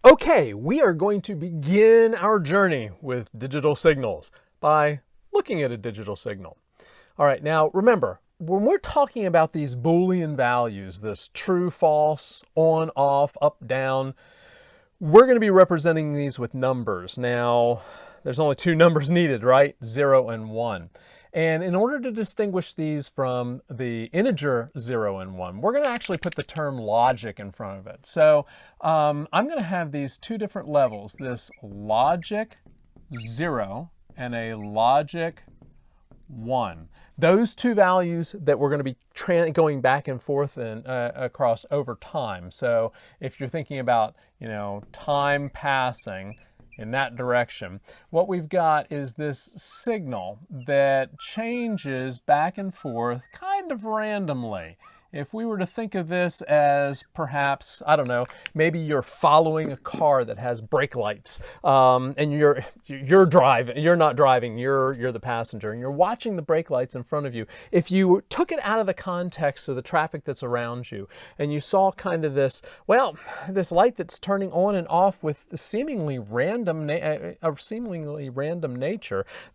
Okay, we are going to begin our journey with digital signals by looking at a digital signal. All right, now remember, when we're talking about these Boolean values, this true, false, on, off, up, down, we're going to be representing these with numbers. Now, there's only two numbers needed, right? 0 and 1. And in order to distinguish these from the integer 0 and 1, we're going to actually put the term logic in front of it. So I'm going to have these two different levels, this logic 0 and a logic 1. Those two values that we're going to be going back and forth and across over time. So if you're thinking about, time passing in that direction, what we've got is this signal that changes back and forth kind of randomly. If we were to think of this as perhaps, I don't know, maybe you're following a car that has brake lights, and you're driving, you're not driving, you're the passenger, and you're watching the brake lights in front of you. If you took it out of the context of the traffic that's around you, and you saw kind of this, this light that's turning on and off with a seemingly random nature,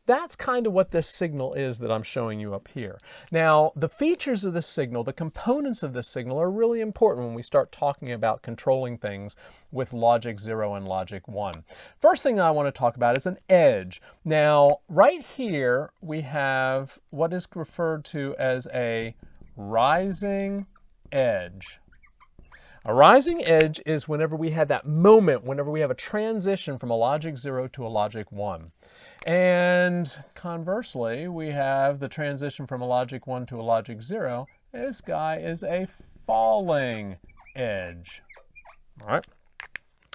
that's kind of what this signal is that I'm showing you up here. Now, the features of this signal, the components of this signal are really important when we start talking about controlling things with logic 0 and logic 1. First thing I want to talk about is an edge. Now, right here we have what is referred to as a rising edge. A rising edge is whenever we have that moment, whenever we have a transition from a logic 0 to a logic 1. And conversely, we have the transition from a logic 1 to a logic 0. This guy is a falling edge. All right.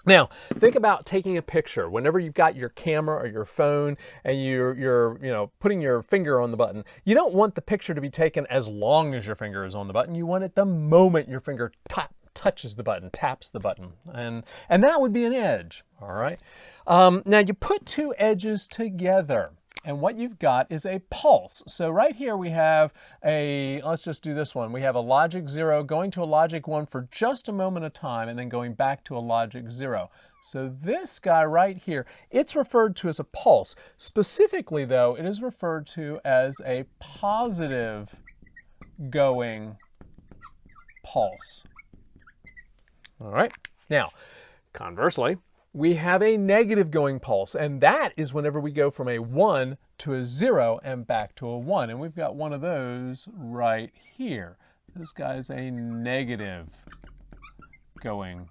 Now, think about taking a picture. Whenever you've got your camera or your phone and you're putting your finger on the button, you don't want the picture to be taken as long as your finger is on the button. You want it the moment your finger touches the button, taps the button, and that would be an edge. All right. Now you put two edges together, and what you've got is a pulse. So right here we have let's just do this one. We have a logic 0 going to a logic 1 for just a moment of time and then going back to a logic 0. So this guy right here, it's referred to as a pulse. Specifically though, it is referred to as a positive going pulse. All right. Now, conversely, we have a negative going pulse, and that is whenever we go from a 1 to a 0 and back to a 1. And we've got one of those right here. This guy is a negative going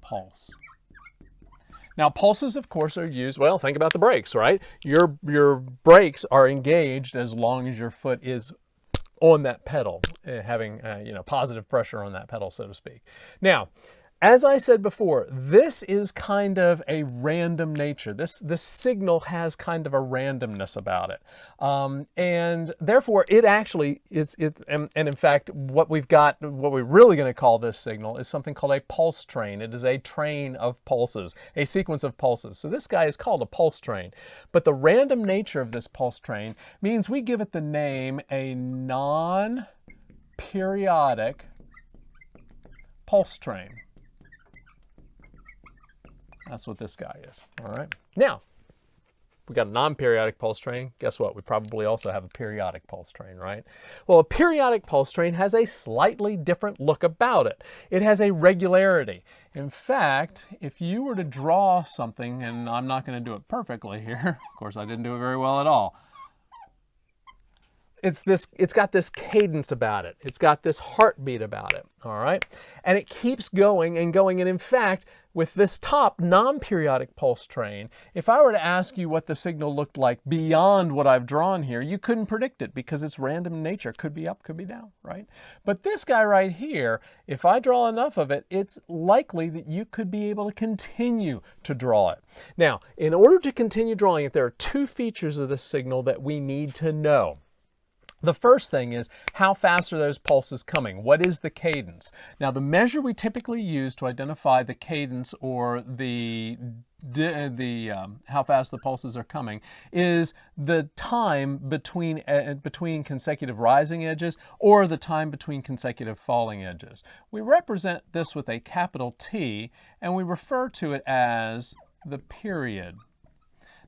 pulse. Now, pulses, of course, are used, think about the brakes, right? Your brakes are engaged as long as your foot is on that pedal, having positive pressure on that pedal, so to speak. Now, as I said before, this is kind of a random nature. This signal has kind of a randomness about it. And therefore, it actually is, and in fact, what we're really going to call this signal is something called a pulse train. It is a train of pulses, a sequence of pulses. So this guy is called a pulse train. But the random nature of this pulse train means we give it the name a non-periodic pulse train. That's what this guy is. All right. Now, we got a non-periodic pulse train. Guess what? We probably also have a periodic pulse train, right? Well, a periodic pulse train has a slightly different look about it. It has a regularity. In fact, if you were to draw something, and I'm not going to do it perfectly here, of course I didn't do it very well at all. It's got this cadence about it. It's got this heartbeat about it, all right? And it keeps going and going. And in fact, with this top non-periodic pulse train, if I were to ask you what the signal looked like beyond what I've drawn here, you couldn't predict it because it's random in nature. Could be up, could be down, right? But this guy right here, if I draw enough of it, it's likely that you could be able to continue to draw it. Now, in order to continue drawing it, there are two features of this signal that we need to know. The first thing is, how fast are those pulses coming? What is the cadence? Now, the measure we typically use to identify the cadence or how fast the pulses are coming is the time between consecutive rising edges or the time between consecutive falling edges. We represent this with a capital T, and we refer to it as the period.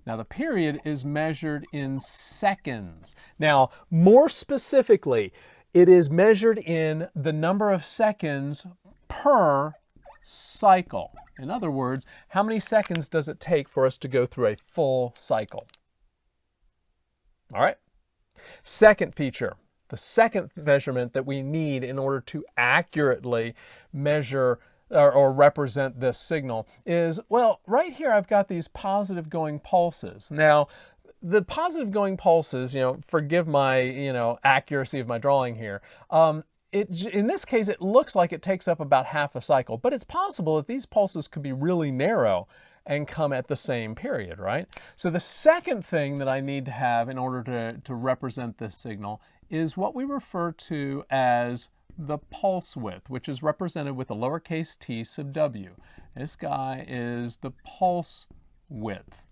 Now, the period is measured in seconds. Now, more specifically, it is measured in the number of seconds per cycle. In other words, how many seconds does it take for us to go through a full cycle? All right. Second feature, the second measurement that we need in order to accurately measure or represent this signal is, well, right here I've got these positive going pulses. Now, the positive going pulses, forgive my, accuracy of my drawing here. In this case, it looks like it takes up about half a cycle, but it's possible that these pulses could be really narrow and come at the same period, right? So the second thing that I need to have in order to represent this signal is what we refer to as the pulse width, which is represented with a lowercase t sub w. This guy is the pulse width.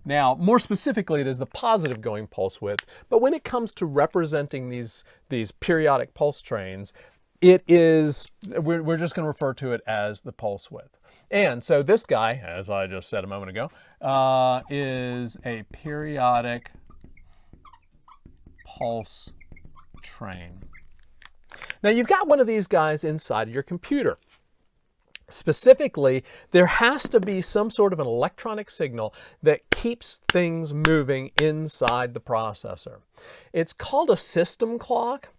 Now, more specifically, it is the positive going pulse width, but when it comes to representing these periodic pulse trains, we're just going to refer to it as the pulse width. And so this guy, as I just said a moment ago, is a periodic pulse train. Now, you've got one of these guys inside of your computer. Specifically, there has to be some sort of an electronic signal that keeps things moving inside the processor. It's called a system clock.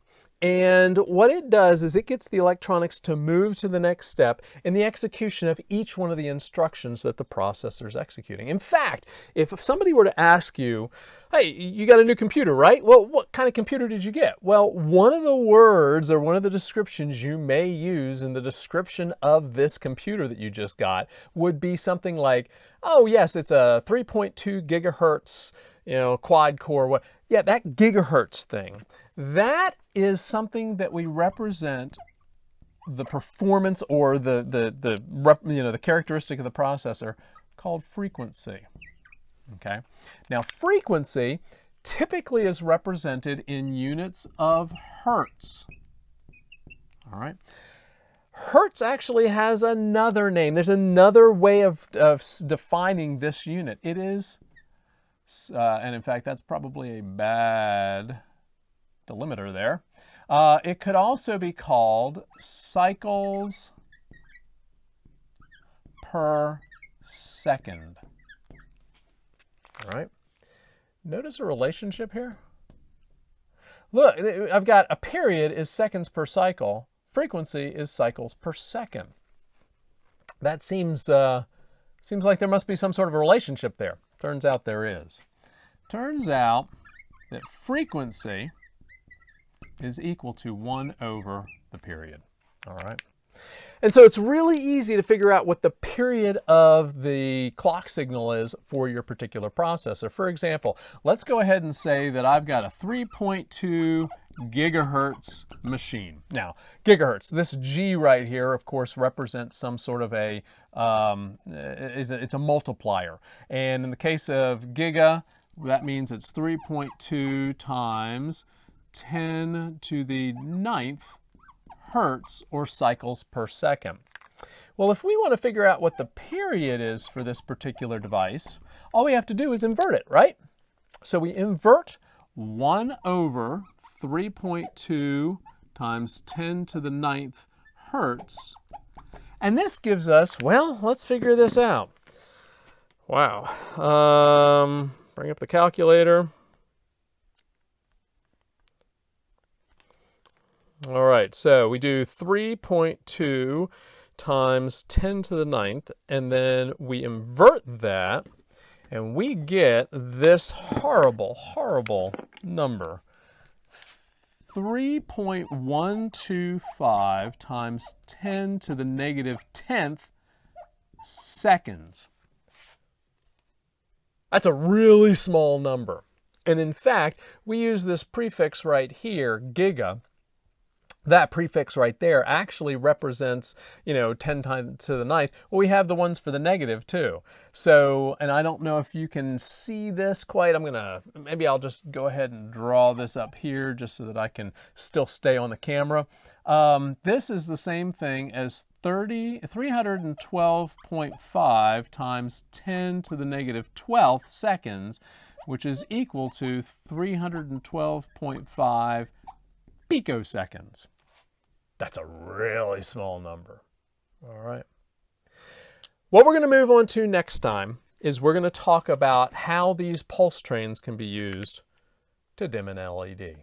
And what it does is it gets the electronics to move to the next step in the execution of each one of the instructions that the processor is executing. In fact, if somebody were to ask you, hey, you got a new computer, right? Well, what kind of computer did you get? Well, one of the words or one of the descriptions you may use in the description of this computer that you just got would be something like, oh yes, it's a 3.2 gigahertz, quad core. Yeah, that gigahertz thing. That is something that we represent the performance or the characteristic of the processor called frequency. Okay. Now, frequency typically is represented in units of hertz. All right. Hertz actually has another name. There's another way of defining this unit. It is, and in fact, that's probably a bad delimiter there. It could also be called cycles per second. All right. Notice a relationship here? Look, I've got a period is seconds per cycle. Frequency is cycles per second. That seems like there must be some sort of a relationship there. Turns out there is. Turns out that frequency is equal to 1 over the period. All right. And so it's really easy to figure out what the period of the clock signal is for your particular processor. For example, let's go ahead and say that I've got a 3.2 gigahertz machine. Now, gigahertz, this G right here, of course, represents some sort of it's a multiplier. And in the case of giga, that means it's 3.2 times 10 to the 9th hertz or cycles per second. Well, if we want to figure out what the period is for this particular device, all we have to do is invert it, right? So we invert 1 over 3.2 times 10 to the 9th hertz. And this gives us, well, let's figure this out. Wow. Bring up the calculator. All right, so we do 3.2 times 10 to the 9th, and then we invert that, and we get this horrible, horrible number. 3.125 times 10 to the negative 10th seconds. That's a really small number. And in fact, we use this prefix right here, giga. That prefix right there actually represents, 10 times to the ninth. Well, we have the ones for the negative too. So, and I don't know if you can see this quite. Maybe I'll just go ahead and draw this up here just so that I can still stay on the camera. This is the same thing as 312.5 times 10 to the negative 12th seconds, which is equal to 312.5 picoseconds. That's a really small number. All right. What we're going to move on to next time is we're going to talk about how these pulse trains can be used to dim an LED.